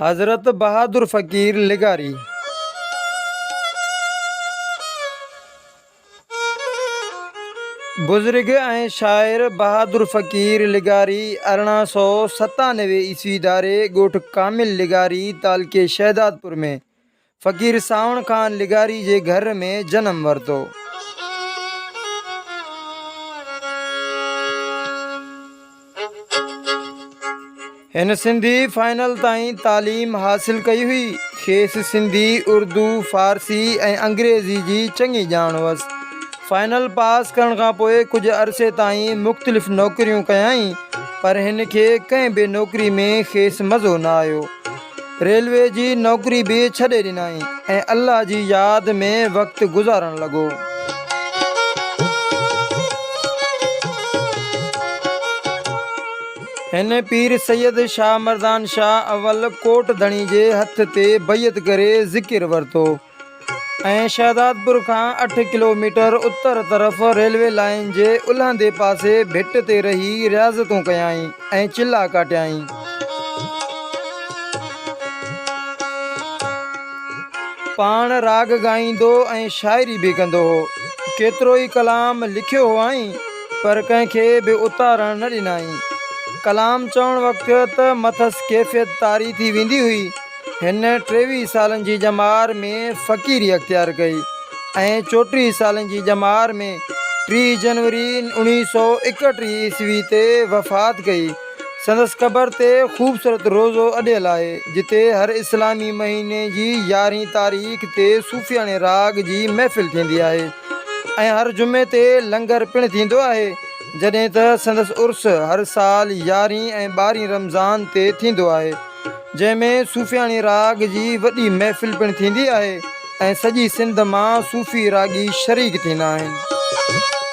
हज़रत बहादुर फ़कीर लिगारी। बुज़ुर्ग ऐं शाइर बहादुर फ़कीर लिगारी 1897 ईस्वी दारे ॻोठ कामिल लिगारी तालके शहदादपुर में फ़कीर सावण खान लिगारी जे घर में जनम वरितो। हिन सिंधी फाइनल ताईं तालीम हासिल कई हुई। खेसि सिंधी, उर्दू, फ़ारसी ऐं अंग्रेज़ी जी चङी ॼाण हुअसि। फाइनल पास करण खां पोइ कुझु अरसे ताईं मुख़्तलिफ़ नौकरियूं कयाईं, पर हिन खे कंहिं बि नौकरी में खेसि मज़ो न आयो। रेलवे जी नौकरी बि छॾे ॾिनई ऐं अल्लाह जी यादि में वक़्तु गुज़ारण लॻो। हिन पीर सैयद शाह मर्दान शाह अवल कोट धणी जे हथ ते बैयत करे ज़िकिर वरितो ऐं शहदादपुर खां 8 किलोमीटर उत्तर तरफ़ रेलवे लाइन जे उलहंदे पासे भिट ते रही रियाज़तूं कयाईं ऐं चिला काटियाईं। पाण राग ॻाईंदो ऐं शाइरी बि कंदो हो। केतिरो ई कलाम लिखियो हुआईं, पर कंहिंखे बि उतारण न ॾिनई। कलाम चवण वक़्तु त मथसि कैफ़ियत तारी थी वेंदी हुई। हिन 23 सालनि जी जमार में फ़क़ीरी अख़्तियार कई ऐं 34 सालनि जी जमार में 3 जनवरी 1931 ईस्वी ते वफ़ात कई। संदसि क़बर ते ख़ूबसूरत रोज़ो अॾियल आहे, जिते हर इस्लामी महीने जी 11 तारीख़ ते सूफ़ियाने राग जी महफ़िल थींदी आहे ऐं हर जुमे ते लंगर पिणु थींदो आहे, जॾहिं त संदसि उर्स हर साल 11 ऐं 12 रमज़ान ते थींदो आहे, जंहिंमें सूफ़ियानी राग जी वॾी महफ़िल पिणु थींदी आहे ऐं सॼी सिंध मां सूफ़ी रागी शरीक थींदा आहिनि।